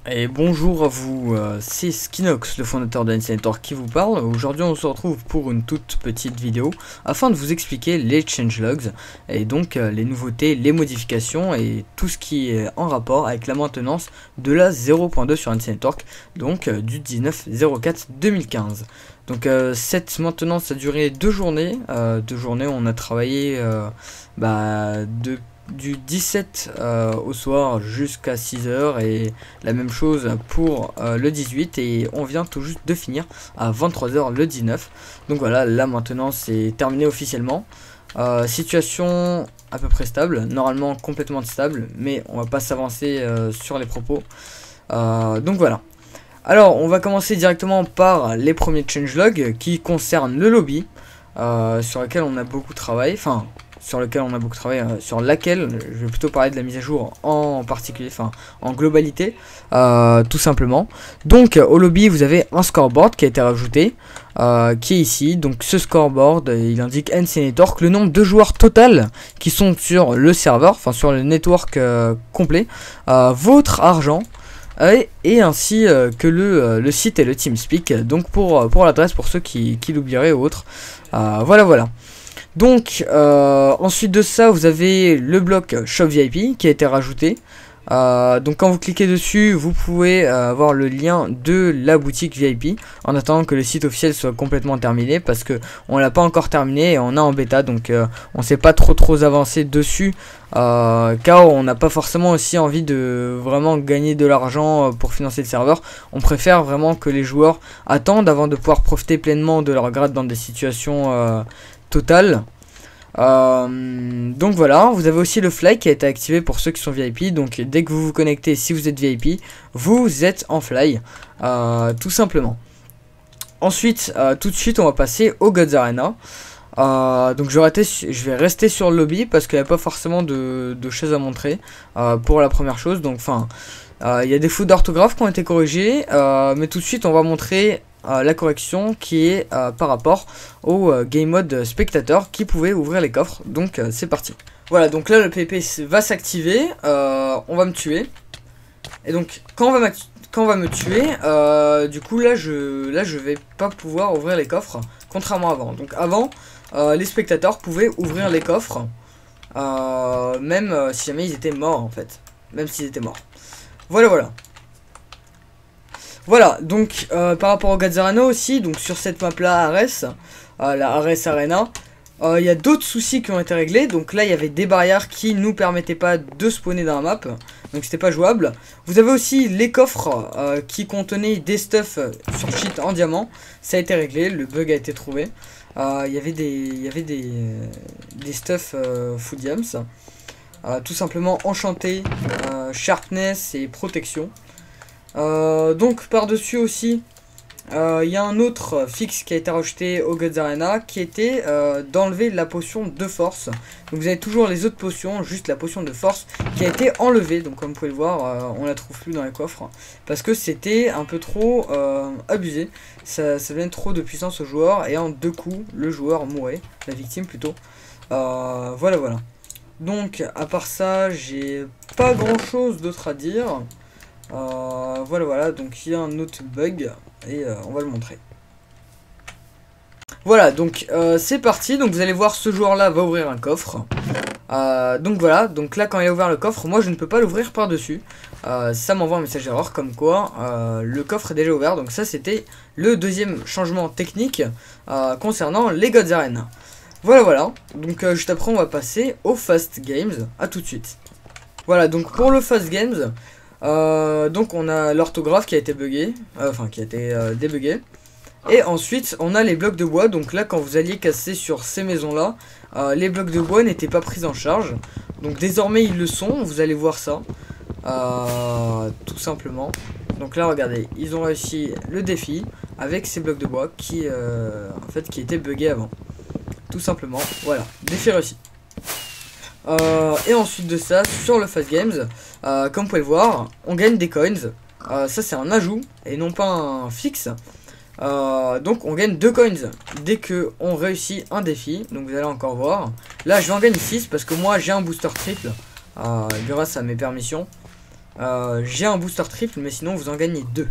Et bonjour à vous, c'est Skinox, le fondateur d'Ancinator qui vous parle. Aujourd'hui on se retrouve pour une toute petite vidéo afin de vous expliquer les changelogs et donc les nouveautés, les modifications et tout ce qui est en rapport avec la maintenance de la 0.2 sur Ancinator, donc du 19/04/2015. Donc cette maintenance a duré 2 journées, on a travaillé du 17 au soir jusqu'à 6 h et la même chose pour le 18, et on vient tout juste de finir à 23 h le 19. Donc voilà, la maintenance est terminée officiellement. Situation à peu près stable, normalement complètement stable, mais on va pas s'avancer sur les propos. Donc voilà. Alors on va commencer directement par les premiers changelogs qui concernent le lobby, sur lequel on a beaucoup travaillé, sur laquelle je vais plutôt parler de la mise à jour en particulier, en globalité, tout simplement. Donc au lobby vous avez un scoreboard qui a été rajouté, qui est ici. Donc ce scoreboard il indique Ancinator, le nombre de joueurs total qui sont sur le serveur, sur le network complet, votre argent, et ainsi que le site et le TeamSpeak, donc pour l'adresse, pour ceux qui l'oublieraient ou autres. Voilà. Donc ensuite de ça vous avez le bloc Shop VIP qui a été rajouté. Donc quand vous cliquez dessus vous pouvez avoir le lien de la boutique VIP en attendant que le site officiel soit complètement terminé, parce que on l'a pas encore terminé et on est en bêta, donc on s'est pas trop avancé dessus, car on n'a pas forcément aussi envie de vraiment gagner de l'argent pour financer le serveur. On préfère vraiment que les joueurs attendent avant de pouvoir profiter pleinement de leur grade dans des situations totales. Donc voilà, vous avez aussi le fly qui a été activé pour ceux qui sont VIP. Donc dès que vous vous connectez, si vous êtes VIP, vous êtes en fly, tout simplement. Ensuite, tout de suite on va passer au Gods Arena. Donc je vais rester sur le lobby parce qu'il n'y a pas forcément de choses à montrer pour la première chose. Donc il y a des fautes d'orthographe qui ont été corrigées, mais tout de suite on va montrer la correction qui est par rapport au game mode spectateur qui pouvait ouvrir les coffres. Donc c'est parti. Voilà, donc là le PvP va s'activer, on va me tuer, et donc quand on va me tuer, du coup là je vais pas pouvoir ouvrir les coffres, contrairement à avant. Donc avant les spectateurs pouvaient ouvrir les coffres, même si jamais ils étaient morts, en fait, même s'ils étaient morts. Voilà, donc par rapport au Gods Arena aussi, donc sur cette map là, Ares, la Ares Arena, il y a d'autres soucis qui ont été réglés. Donc là il y avait des barrières qui nous permettaient pas de spawner dans la map, donc c'était pas jouable. Vous avez aussi les coffres qui contenaient des stuffs sur cheat en diamant, ça a été réglé, le bug a été trouvé. Il y avait des stuffs full diams, tout simplement enchanté, sharpness et protection. Donc par dessus aussi il y a un autre fixe qui a été rajouté au Gods Arena, qui était d'enlever la potion de force. Donc vous avez toujours les autres potions, juste la potion de force qui a été enlevée. Donc comme vous pouvez le voir, on la trouve plus dans les coffres parce que c'était un peu trop abusé. Ça donnait trop de puissance au joueur, et en 2 coups le joueur mourait, la victime plutôt. Voilà. Donc à part ça j'ai pas grand chose d'autre à dire. Voilà, donc il y a un autre bug et on va le montrer. Voilà, donc c'est parti. Donc vous allez voir, ce joueur là va ouvrir un coffre. Donc voilà, donc là quand il a ouvert le coffre, moi je ne peux pas l'ouvrir par dessus. Ça m'envoie un message d'erreur comme quoi le coffre est déjà ouvert. Donc ça c'était le deuxième changement technique concernant les Gods Arena. Voilà, donc juste après on va passer au Fast Games. À tout de suite. Voilà, donc pour le Fast Games, donc on a l'orthographe qui a été buggé, débugué. Et ensuite on a les blocs de bois. Donc là quand vous alliez casser sur ces maisons là, les blocs de bois n'étaient pas pris en charge. Donc désormais ils le sont, vous allez voir ça, tout simplement. Donc là regardez, ils ont réussi le défi avec ces blocs de bois qui étaient buggés avant, tout simplement. Voilà, défi réussi. Et ensuite de ça, sur le Fast Games, comme vous pouvez le voir, on gagne des coins. Ça c'est un ajout et non pas un fixe. Donc on gagne 2 coins dès que on réussit un défi. Donc vous allez encore voir. Là je vais en gagner 6 parce que moi j'ai un booster triple grâce à mes permissions. j'ai un booster triple, mais sinon vous en gagnez 2.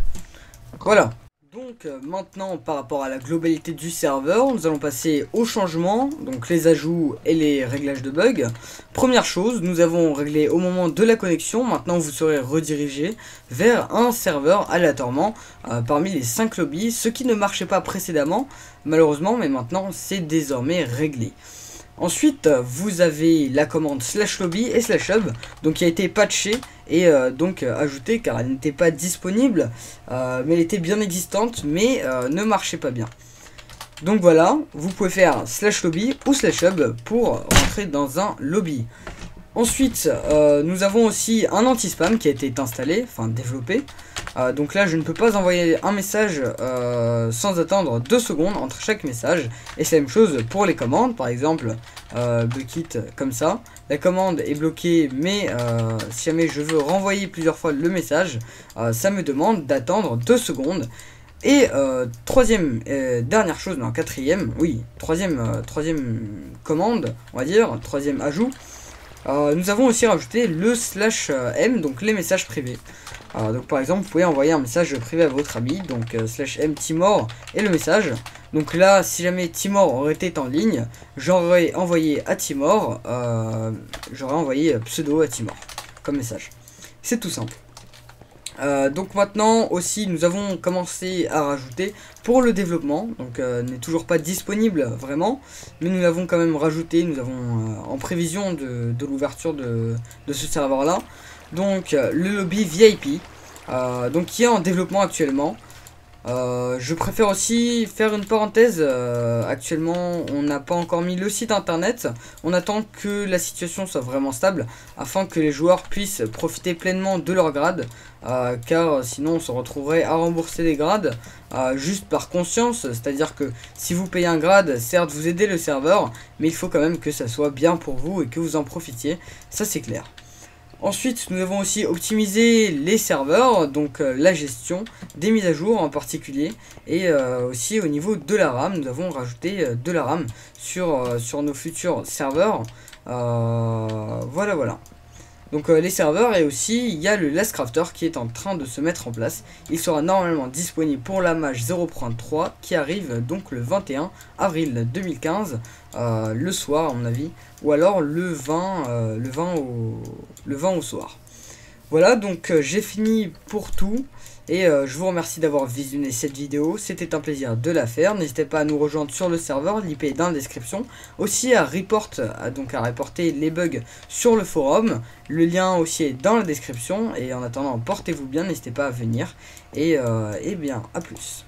Voilà. Donc maintenant, par rapport à la globalité du serveur, nous allons passer aux changements, donc les ajouts et les réglages de bugs. Première chose, nous avons réglé au moment de la connexion. Maintenant vous serez redirigé vers un serveur aléatoirement parmi les 5 lobbies, ce qui ne marchait pas précédemment malheureusement, mais maintenant c'est désormais réglé. Ensuite, vous avez la commande /lobby et /hub, donc qui a été patchée et donc ajoutée car elle n'était pas disponible, mais elle était bien existante, mais ne marchait pas bien. Donc voilà, vous pouvez faire /lobby ou /hub pour rentrer dans un lobby. Ensuite, nous avons aussi un anti-spam qui a été installé, enfin développé. Donc là, je ne peux pas envoyer un message sans attendre 2 secondes entre chaque message. Et c'est la même chose pour les commandes, par exemple, bucket comme ça. La commande est bloquée, mais si jamais je veux renvoyer plusieurs fois le message, ça me demande d'attendre 2 secondes. Et troisième, dernière chose, non, quatrième, oui, troisième commande, on va dire, troisième ajout. Nous avons aussi rajouté le /m, donc les messages privés. Donc par exemple, vous pouvez envoyer un message privé à votre ami, donc /m Timor et le message. Donc là, si jamais Timor aurait été en ligne, j'aurais envoyé à Timor, j'aurais envoyé pseudo à Timor comme message. C'est tout simple. Donc maintenant aussi nous avons commencé à rajouter pour le développement, donc n'est toujours pas disponible vraiment, mais nous l'avons quand même rajouté, nous avons en prévision de l'ouverture de ce serveur là, donc le lobby VIP, donc qui est en développement actuellement. Je préfère aussi faire une parenthèse, actuellement on n'a pas encore mis le site internet, on attend que la situation soit vraiment stable afin que les joueurs puissent profiter pleinement de leur grade, car sinon on se retrouverait à rembourser les grades juste par conscience, c'est à dire que si vous payez un grade, certes vous aidez le serveur, mais il faut quand même que ça soit bien pour vous et que vous en profitiez, ça c'est clair. Ensuite, nous avons aussi optimisé les serveurs, donc la gestion des mises à jour en particulier, et aussi au niveau de la RAM, nous avons rajouté de la RAM sur nos futurs serveurs. Voilà. Donc les serveurs, et aussi il y a le Lastcrafter qui est en train de se mettre en place. Il sera normalement disponible pour la match 0.3 qui arrive donc le 21 avril 2015, le soir à mon avis, ou alors le 20 au soir. Voilà, donc j'ai fini pour tout. Et je vous remercie d'avoir visionné cette vidéo, c'était un plaisir de la faire, n'hésitez pas à nous rejoindre sur le serveur, l'IP est dans la description, aussi à reporter les bugs sur le forum, le lien aussi est dans la description, et en attendant portez-vous bien, n'hésitez pas à venir, et bien à plus.